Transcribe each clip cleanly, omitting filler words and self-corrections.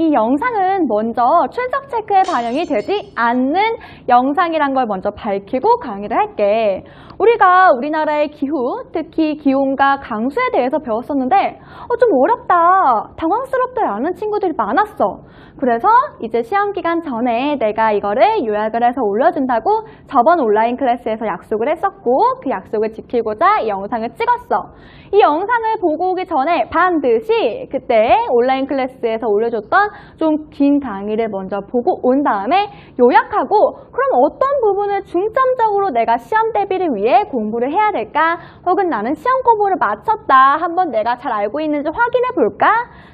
이 영상은 먼저 출석 체크에 반영이 되지 않는 영상이란 걸 먼저 밝히고 강의를 할게. 우리가 우리나라의 기후, 특히 기온과 강수에 대해서 배웠었는데 좀 어렵다, 당황스럽다라는 친구들이 많았어. 그래서 이제 시험 기간 전에 내가 이거를 요약을 해서 올려준다고 저번 온라인 클래스에서 약속을 했었고 그 약속을 지키고자 이 영상을 찍었어. 이 영상을 보고 오기 전에 반드시 그때 온라인 클래스에서 올려줬던 좀 긴 강의를 먼저 보고 온 다음에 요약하고 그럼 어떤 부분을 중점적으로 내가 시험 대비를 위해 공부를 해야 될까? 혹은 나는 시험 공부를 마쳤다. 한번 내가 잘 알고 있는지 확인해 볼까?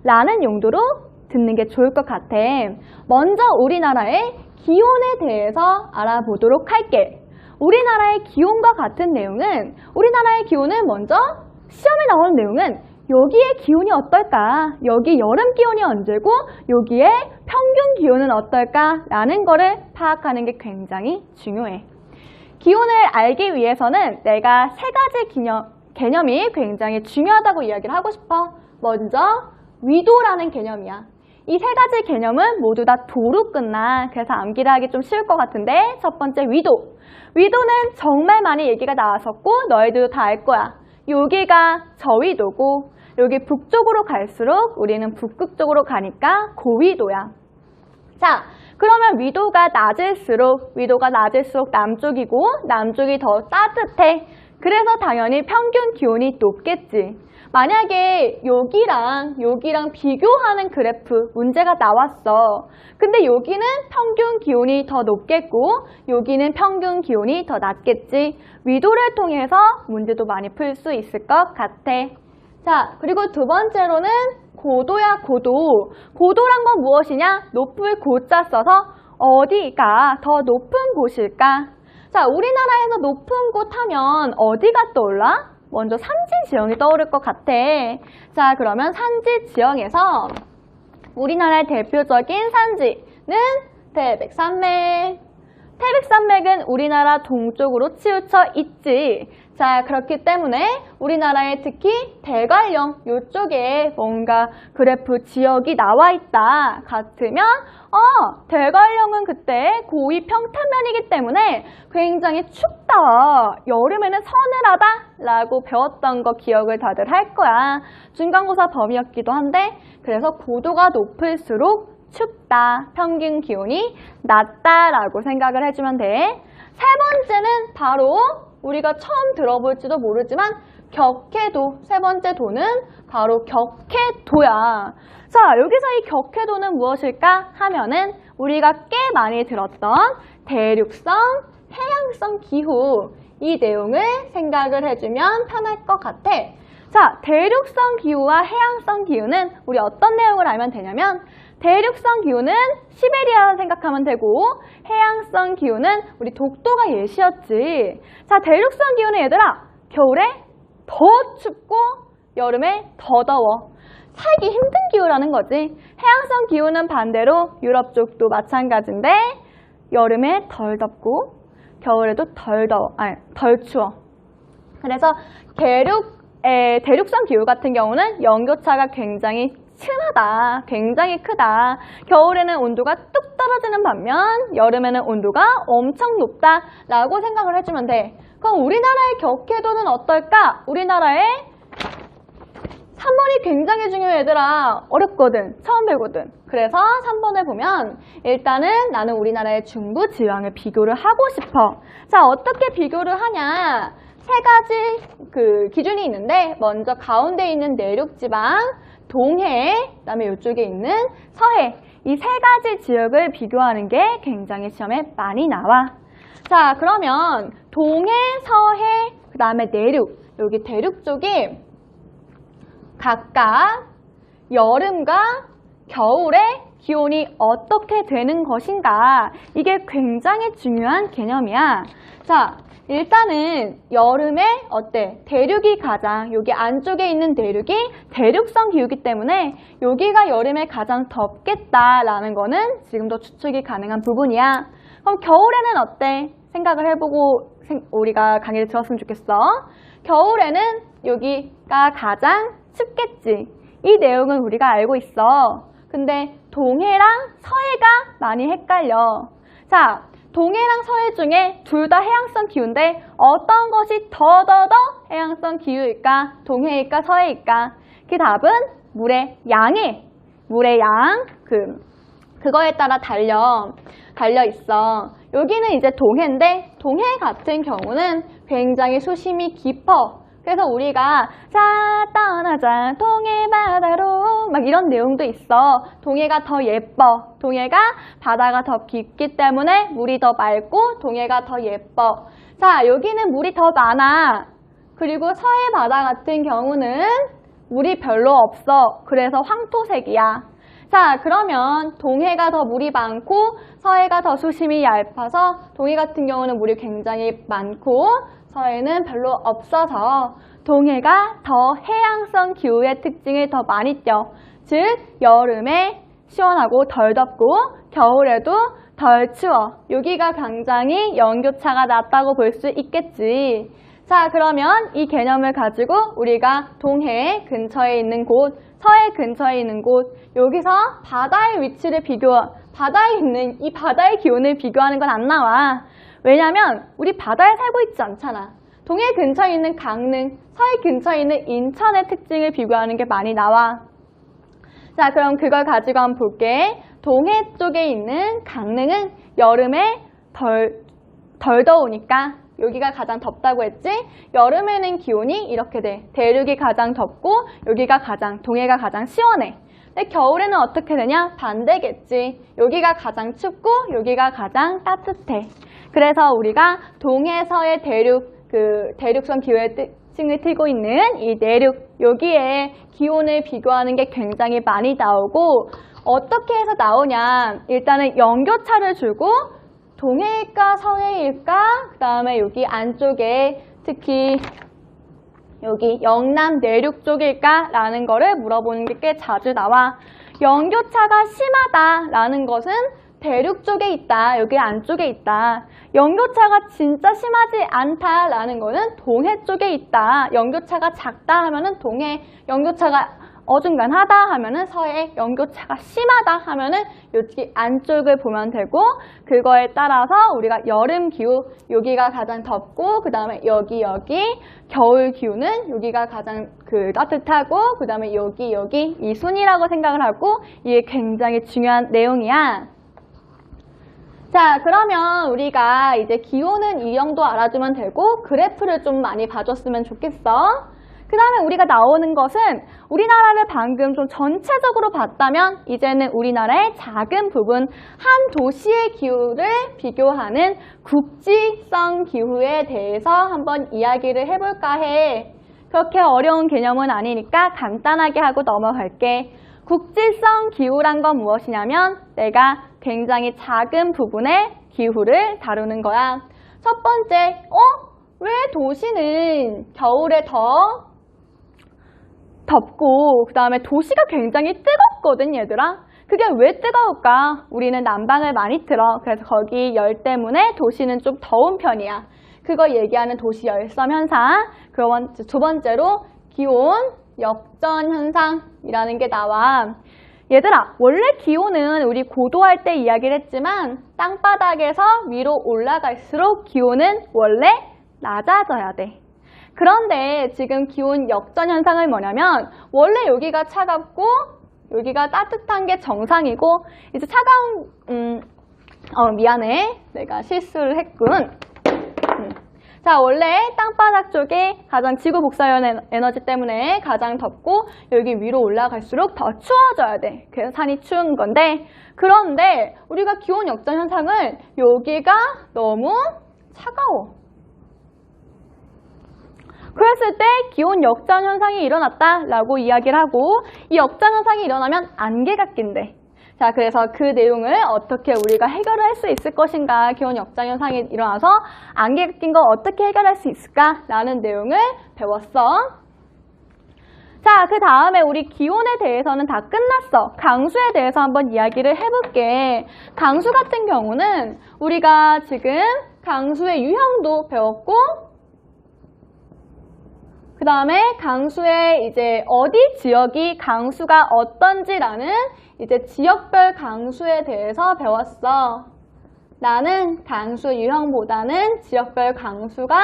라는 용도로 듣는 게 좋을 것 같아. 먼저 우리나라의 기온에 대해서 알아보도록 할게. 우리나라의 기온과 같은 내용은 우리나라의 기온은 먼저 시험에 나오는 내용은 여기의 기온이 어떨까? 여기 여름 기온이 언제고 여기에 평균 기온은 어떨까? 라는 거를 파악하는 게 굉장히 중요해. 기온을 알기 위해서는 내가 세 가지 개념이 굉장히 중요하다고 이야기를 하고 싶어. 먼저 위도라는 개념이야. 이 세 가지 개념은 모두 다 도로 끝나. 그래서 암기를 하기 좀 쉬울 것 같은데 첫 번째 위도. 위도는 정말 많이 얘기가 나왔었고 너희들도 다 알 거야. 여기가 저위도고 여기 북쪽으로 갈수록 우리는 북극 쪽으로 가니까 고위도야. 자, 그러면 위도가 낮을수록 남쪽이고 남쪽이 더 따뜻해. 그래서 당연히 평균 기온이 높겠지. 만약에 여기랑 비교하는 그래프 문제가 나왔어. 근데 여기는 평균 기온이 더 높겠고 여기는 평균 기온이 더 낮겠지. 위도를 통해서 문제도 많이 풀 수 있을 것 같아. 자, 그리고 두 번째로는 고도야, 고도. 고도란 건 무엇이냐? 높을 고자 써서 어디가 더 높은 곳일까? 자, 우리나라에서 높은 곳 하면 어디가 떠올라? 먼저 산지 지형이 떠오를 것 같아. 자, 그러면 산지 지형에서 우리나라의 대표적인 산지는 태백산맥. 태백산맥은 우리나라 동쪽으로 치우쳐 있지. 자, 그렇기 때문에 우리나라에 특히 대관령 이쪽에 뭔가 그래프 지역이 나와 있다 같으면 대관령은 그때 고위 평탄면이기 때문에 굉장히 춥다. 여름에는 서늘하다 라고 배웠던 거 기억을 다들 할 거야. 중간고사 범위였기도 한데 그래서 고도가 높을수록 춥다. 평균 기온이 낮다라고 생각을 해주면 돼. 세 번째는 바로 우리가 처음 들어볼지도 모르지만 격해도. 세 번째 도는 바로 격해도야. 자, 여기서 이 격해도는 무엇일까 하면은 우리가 꽤 많이 들었던 대륙성, 해양성 기후 이 내용을 생각을 해주면 편할 것 같아. 자, 대륙성 기후와 해양성 기후는 우리 어떤 내용을 알면 되냐면 대륙성 기후는 시베리아 생각하면 되고 해양성 기후는 우리 독도가 예시였지. 자, 대륙성 기후는 얘들아 겨울에 더 춥고 여름에 더 더워. 살기 힘든 기후라는 거지. 해양성 기후는 반대로 유럽 쪽도 마찬가지인데 여름에 덜 덥고 겨울에도 덜 추워. 그래서 대륙성 기후 같은 경우는 연교차가 굉장히 층하다. 굉장히 크다. 겨울에는 온도가 뚝 떨어지는 반면 여름에는 온도가 엄청 높다 라고 생각을 해주면 돼. 그럼 우리나라의 격해도는 어떨까? 우리나라의 3번이 굉장히 중요해 얘들아. 어렵거든. 처음 배우거든. 그래서 3번을 보면 일단은 나는 우리나라의 중부 지방을 비교를 하고 싶어. 자, 어떻게 비교를 하냐? 세 가지 기준이 있는데 먼저 가운데 있는 내륙지방, 동해, 그다음에 이쪽에 있는 서해. 이 세 가지 지역을 비교하는 게 굉장히 시험에 많이 나와. 자, 그러면 동해, 서해, 그다음에 내륙. 여기 대륙 쪽이 각각 여름과 겨울에 기온이 어떻게 되는 것인가. 이게 굉장히 중요한 개념이야. 자, 일단은 여름에 어때? 대륙이 가장, 여기 안쪽에 있는 대륙이 대륙성 기후이기 때문에 여기가 여름에 가장 덥겠다라는 거는 지금도 추측이 가능한 부분이야. 그럼 겨울에는 어때? 생각을 해보고 우리가 강의를 들었으면 좋겠어. 겨울에는 여기가 가장 춥겠지. 이 내용은 우리가 알고 있어. 근데 동해랑 서해가 많이 헷갈려. 자, 동해랑 서해 중에 둘 다 해양성 기후인데 어떤 것이 더 해양성 기후일까? 동해일까? 서해일까? 그 답은 물의 양이에요. 물의 양, 그거에 따라 달려 있어. 여기는 이제 동해인데 동해 같은 경우는 굉장히 수심이 깊어. 그래서 우리가 자 떠나자 동해 바다로 막 이런 내용도 있어. 동해가 더 예뻐. 동해가 바다가 더 깊기 때문에 물이 더 맑고 동해가 더 예뻐. 자, 여기는 물이 더 많아. 그리고 서해 바다 같은 경우는 물이 별로 없어. 그래서 황토색이야. 자, 그러면 동해가 더 물이 많고 서해가 더 수심이 얇아서 동해 같은 경우는 물이 굉장히 많고 서해는 별로 없어서 동해가 더 해양성 기후의 특징을 더 많이 띄어. 즉, 여름에 시원하고 덜 덥고 겨울에도 덜 추워. 여기가 굉장히 연교차가 낮다고 볼 수 있겠지. 자, 그러면 이 개념을 가지고 우리가 동해 근처에 있는 곳, 서해 근처에 있는 곳, 여기서 바다의 위치를 바다에 있는 이 바다의 기온을 비교하는 건 안 나와. 왜냐면 우리 바다에 살고 있지 않잖아. 동해 근처에 있는 강릉, 서해 근처에 있는 인천의 특징을 비교하는 게 많이 나와. 자, 그럼 그걸 가지고 한번 볼게. 동해 쪽에 있는 강릉은 여름에 덜 더우니까 여기가 가장 덥다고 했지? 여름에는 기온이 이렇게 돼. 대륙이 가장 덥고 동해가 가장 시원해. 근데 겨울에는 어떻게 되냐? 반대겠지. 여기가 가장 춥고 여기가 가장 따뜻해. 그래서 우리가 동해서의 대륙성 기후의 특징을 띠고 있는 이 내륙, 여기에 기온을 비교하는 게 굉장히 많이 나오고, 어떻게 해서 나오냐? 일단은 연교차를 주고 동해일까 서해일까, 그 다음에 여기 안쪽에 특히 여기 영남 내륙 쪽일까 라는 거를 물어보는 게 꽤 자주 나와. 연교차가 심하다라는 것은 대륙 쪽에 있다, 여기 안쪽에 있다. 연교차가 진짜 심하지 않다라는 거는 동해 쪽에 있다. 연교차가 작다 하면은 동해, 연교차가 어중간하다 하면은 서해, 연교차가 심하다 하면은 여기 안쪽을 보면 되고, 그거에 따라서 우리가 여름 기후, 여기가 가장 덥고, 그 다음에 여기 겨울 기후는 여기가 가장 따뜻하고, 그 다음에 여기 이 순이라고 생각을 하고, 이게 굉장히 중요한 내용이야. 자, 그러면 우리가 이제 기온은 이 정도 알아주면 되고, 그래프를 좀 많이 봐줬으면 좋겠어. 그 다음에 우리가 나오는 것은 우리나라를 방금 좀 전체적으로 봤다면 이제는 우리나라의 작은 부분, 한 도시의 기후를 비교하는 국지성 기후에 대해서 한번 이야기를 해볼까 해. 그렇게 어려운 개념은 아니니까 간단하게 하고 넘어갈게. 국지성 기후란 건 무엇이냐면 내가 굉장히 작은 부분의 기후를 다루는 거야. 첫 번째, 왜 도시는 겨울에 더 덥고 그 다음에 도시가 굉장히 뜨겁거든, 얘들아. 그게 왜 뜨거울까? 우리는 난방을 많이 틀어. 그래서 거기 열 때문에 도시는 좀 더운 편이야. 그거 얘기하는 도시 열섬 현상. 그럼 두 번째로 기온 역전 현상이라는 게 나와. 얘들아, 원래 기온은 우리 고도할 때 이야기를 했지만 땅바닥에서 위로 올라갈수록 기온은 원래 낮아져야 돼. 그런데 지금 기온 역전 현상은 뭐냐면 원래 여기가 차갑고 여기가 따뜻한 게 정상이고, 이제 차가운 미안해, 내가 실수를 했군. 자, 원래 땅바닥 쪽에 가장 지구 복사형 에너지 때문에 가장 덥고 여기 위로 올라갈수록 더 추워져야 돼. 그래서 산이 추운 건데, 그런데 우리가 기온 역전 현상을 여기가 너무 차가워. 그랬을 때 기온 역전 현상이 일어났다라고 이야기를 하고, 이 역전 현상이 일어나면 안개가 낀대. 자, 그래서 그 내용을 어떻게 우리가 해결을 할 수 있을 것인가, 기온 역전 현상이 일어나서 안개가 낀 거 어떻게 해결할 수 있을까라는 내용을 배웠어. 자, 그 다음에 우리 기온에 대해서는 다 끝났어. 강수에 대해서 한번 이야기를 해볼게. 강수 같은 경우는 우리가 지금 강수의 유형도 배웠고, 그 다음에 강수의 이제 어디 지역이 강수가 어떤지라는 이제 지역별 강수에 대해서 배웠어. 나는 강수 유형보다는 지역별 강수가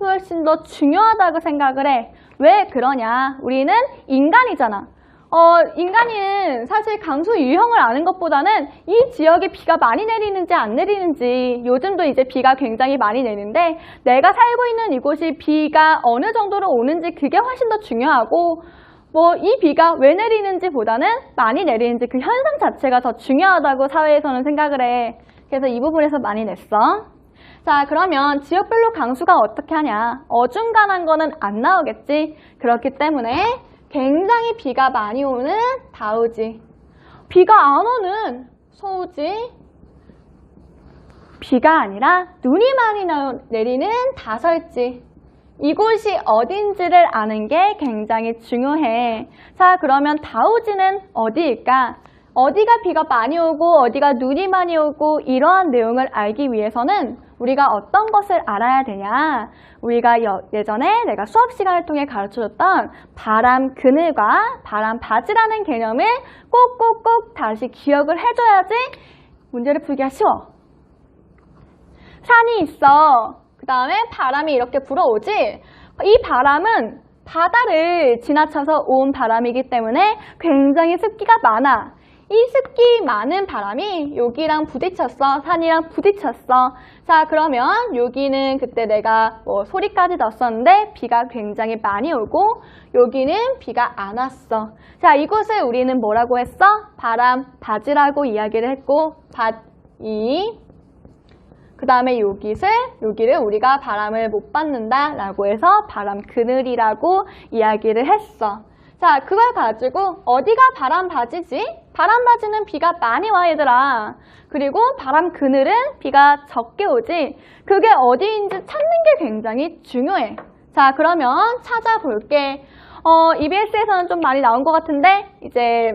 훨씬 더 중요하다고 생각을 해. 왜 그러냐? 우리는 인간이잖아. 인간은 사실 강수 유형을 아는 것보다는 이 지역에 비가 많이 내리는지 안 내리는지, 요즘도 이제 비가 굉장히 많이 내리는데 내가 살고 있는 이곳이 비가 어느 정도로 오는지 그게 훨씬 더 중요하고, 뭐 이 비가 왜 내리는지 보다는 많이 내리는지 그 현상 자체가 더 중요하다고 사회에서는 생각을 해. 그래서 이 부분에서 많이 냈어. 자, 그러면 지역별로 강수가 어떻게 하냐? 어중간한 거는 안 나오겠지. 그렇기 때문에 굉장히 비가 많이 오는 다우지, 비가 안 오는 소우지, 비가 아니라 눈이 많이 내리는 다설지, 이곳이 어딘지를 아는 게 굉장히 중요해. 자, 그러면 다우지는 어디일까? 어디가 비가 많이 오고 어디가 눈이 많이 오고 이러한 내용을 알기 위해서는 우리가 어떤 것을 알아야 되냐? 우리가 예전에 내가 수업 시간을 통해 가르쳐줬던 바람 그늘과 바람 바지라는 개념을 꼭꼭꼭 다시 기억을 해줘야지 문제를 풀기가 쉬워. 산이 있어. 그 다음에 바람이 이렇게 불어오지. 이 바람은 바다를 지나쳐서 온 바람이기 때문에 굉장히 습기가 많아. 이 습기 많은 바람이 여기랑 부딪혔어. 산이랑 부딪혔어. 자, 그러면 여기는 그때 내가 뭐 소리까지 넣었었는데 비가 굉장히 많이 오고 여기는 비가 안 왔어. 자, 이곳을 우리는 뭐라고 했어? 바람 바지라고 이야기를 했고, 그 다음에 여기를 우리가 바람을 못 받는다 라고 해서 바람 그늘이라고 이야기를 했어. 자, 그걸 가지고 어디가 바람 바지지? 바람 바지는 비가 많이 와, 얘들아. 그리고 바람 그늘은 비가 적게 오지. 그게 어디인지 찾는 게 굉장히 중요해. 자, 그러면 찾아볼게. EBS에서는 좀 많이 나온 것 같은데 이제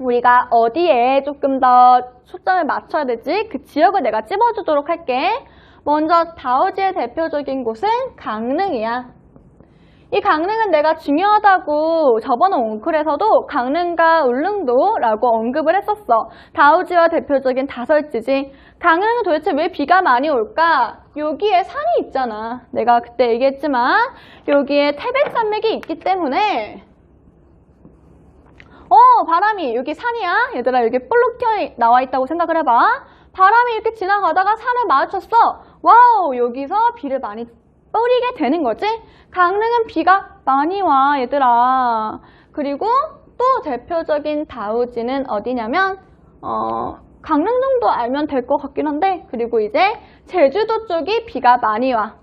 우리가 어디에 조금 더 초점을 맞춰야 되지? 그 지역을 내가 찝어주도록 할게. 먼저 다우지의 대표적인 곳은 강릉이야. 이 강릉은 내가 중요하다고 저번 원클에서도 강릉과 울릉도라고 언급을 했었어. 다우지와 대표적인 다설지지. 강릉은 도대체 왜 비가 많이 올까? 여기에 산이 있잖아. 내가 그때 얘기했지만 여기에 태백산맥이 있기 때문에 바람이 여기 산이야. 얘들아, 여기 볼록 튀어 나와 있다고 생각을 해봐. 바람이 이렇게 지나가다가 산을 마주쳤어. 와우, 여기서 비를 많이 뿌리게 되는 거지. 강릉은 비가 많이 와, 얘들아. 그리고 또 대표적인 다우지는 어디냐면 강릉 정도 알면 될 것 같긴 한데, 그리고 이제 제주도 쪽이 비가 많이 와.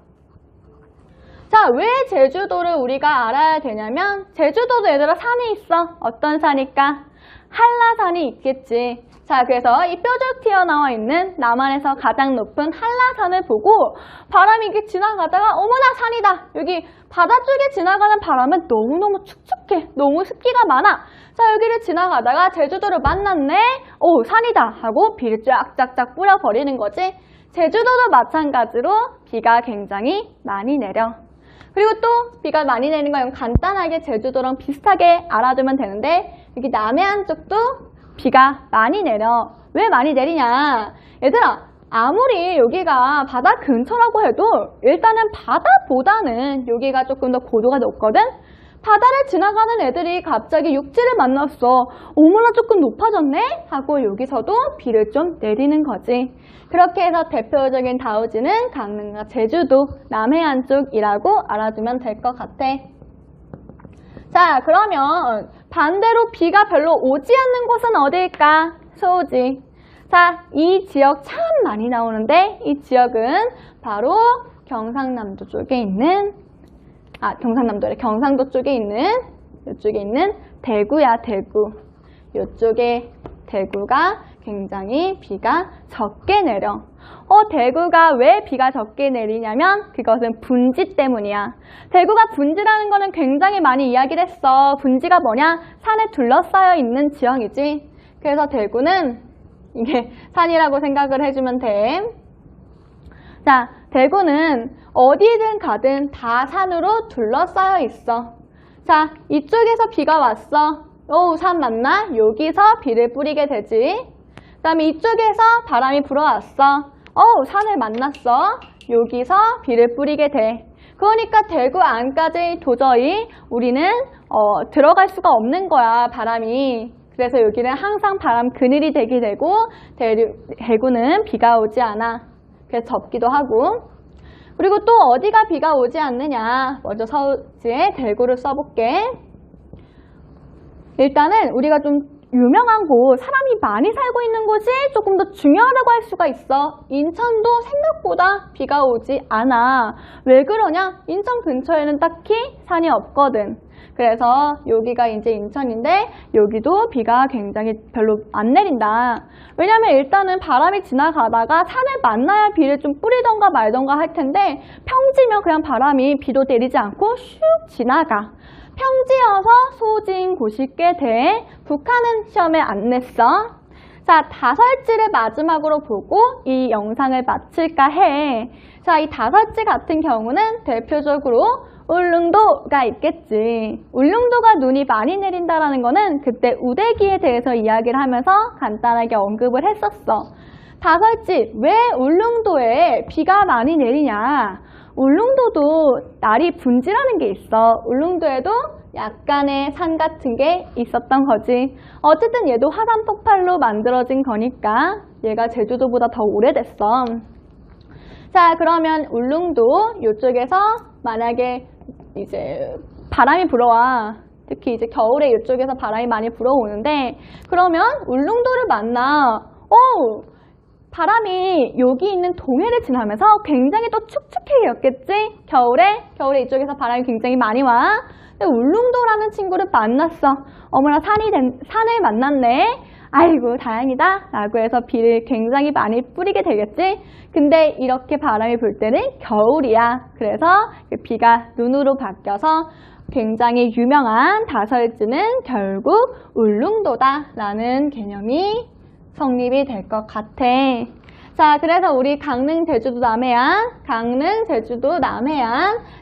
자, 왜 제주도를 우리가 알아야 되냐면 제주도도 얘들아 산이 있어. 어떤 산일까? 한라산이 있겠지. 자, 그래서 이 뾰족 튀어나와 있는 남한에서 가장 높은 한라산을 보고 바람이 이렇게 지나가다가 어머나 산이다. 여기 바다 쪽에 지나가는 바람은 너무너무 축축해. 너무 습기가 많아. 자, 여기를 지나가다가 제주도를 만났네. 오, 산이다 하고 비를 쫙쫙쫙 뿌려버리는 거지. 제주도도 마찬가지로 비가 굉장히 많이 내려. 그리고 또 비가 많이 내리는 건 간단하게 제주도랑 비슷하게 알아두면 되는데, 여기 남해안 쪽도 비가 많이 내려. 왜 많이 내리냐? 얘들아, 아무리 여기가 바다 근처라고 해도 일단은 바다보다는 여기가 조금 더 고도가 높거든? 바다를 지나가는 애들이 갑자기 육지를 만났어. 어머나 조금 높아졌네? 하고 여기서도 비를 좀 내리는 거지. 그렇게 해서 대표적인 다우지는 강릉과 제주도, 남해안 쪽이라고 알아두면 될 것 같아. 자, 그러면 반대로 비가 별로 오지 않는 곳은 어디일까? 소우지. 자, 이 지역 참 많이 나오는데 이 지역은 바로 경상남도 쪽에 있는 경상도 쪽에 있는 이쪽에 있는 대구야, 대구. 이쪽에 대구가 굉장히 비가 적게 내려. 대구가 왜 비가 적게 내리냐면 그것은 분지 때문이야. 대구가 분지라는 거는 굉장히 많이 이야기를 했어. 분지가 뭐냐? 산에 둘러싸여 있는 지형이지. 그래서 대구는 이게 산이라고 생각을 해주면 돼. 자, 대구는 어디든 가든 다 산으로 둘러싸여 있어. 자, 이쪽에서 비가 왔어. 오, 산 맞나? 여기서 비를 뿌리게 되지. 그 다음에 이쪽에서 바람이 불어왔어. 산을 만났어. 여기서 비를 뿌리게 돼. 그러니까 대구 안까지 도저히 우리는 들어갈 수가 없는 거야, 바람이. 그래서 여기는 항상 바람 그늘이 되게 되고 대구는 비가 오지 않아. 그래서 덥기도 하고. 그리고 또 어디가 비가 오지 않느냐. 먼저 서지에 대구를 써볼게. 일단은 우리가 좀 유명한 곳, 사람이 많이 살고 있는 곳이 조금 더 중요하다고 할 수가 있어. 인천도 생각보다 비가 오지 않아. 왜 그러냐? 인천 근처에는 딱히 산이 없거든. 그래서 여기가 이제 인천인데 여기도 비가 굉장히 별로 안 내린다. 왜냐면 일단은 바람이 지나가다가 산을 만나야 비를 좀 뿌리던가 말던가 할 텐데 평지면 그냥 바람이 비도 내리지 않고 슉 지나가. 평지여서 소진 곳이 꽤 돼. 북한은 시험에 안 냈어. 자, 다설지를 마지막으로 보고 이 영상을 마칠까 해. 자, 이 다설지 같은 경우는 대표적으로 울릉도가 있겠지. 울릉도가 눈이 많이 내린다는 거는 그때 우대기에 대해서 이야기를 하면서 간단하게 언급을 했었어. 다설지, 왜 울릉도에 비가 많이 내리냐? 울릉도도 날이 분지라는 게 있어. 울릉도에도 약간의 산 같은 게 있었던 거지. 어쨌든 얘도 화산 폭발로 만들어진 거니까 얘가 제주도보다 더 오래됐어. 자, 그러면 울릉도 이쪽에서 만약에 이제 바람이 불어와. 특히 이제 겨울에 이쪽에서 바람이 많이 불어오는데 그러면 울릉도를 만나. 바람이 여기 있는 동해를 지나면서 굉장히 또 축축해졌겠지? 겨울에 이쪽에서 바람이 굉장히 많이 와. 근데 울릉도라는 친구를 만났어. 어머나 산을 만났네. 아이고 다행이다 라고 해서 비를 굉장히 많이 뿌리게 되겠지? 근데 이렇게 바람이 불 때는 겨울이야. 그래서 비가 눈으로 바뀌어서 굉장히 유명한 다설지는 결국 울릉도다 라는 개념이 성립이 될 것 같아. 자, 그래서 우리 강릉, 제주도, 남해안,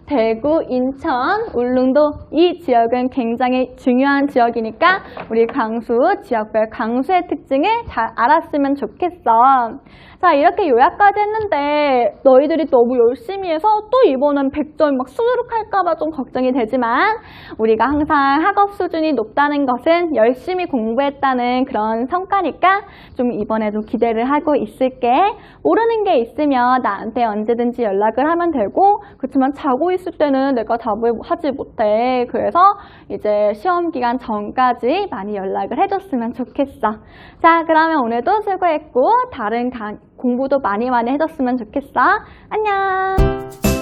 대구, 인천, 울릉도 이 지역은 굉장히 중요한 지역이니까 우리 강수, 지역별 강수의 특징을 잘 알았으면 좋겠어. 자, 이렇게 요약까지 했는데 너희들이 너무 열심히 해서 또 이번엔 100점 막 수두룩할까봐 좀 걱정이 되지만 우리가 항상 학업 수준이 높다는 것은 열심히 공부했다는 그런 성과니까 좀 이번에도 기대를 하고 있을게. 모르는 게 있으면 나한테 언제든지 연락을 하면 되고 그렇지만 자고 있을 때는 내가 답을 하지 못해. 그래서 이제 시험 기간 전까지 많이 연락을 해줬으면 좋겠어. 자, 그러면 오늘도 수고했고 다른 공부도 많이 해줬으면 좋겠어. 안녕.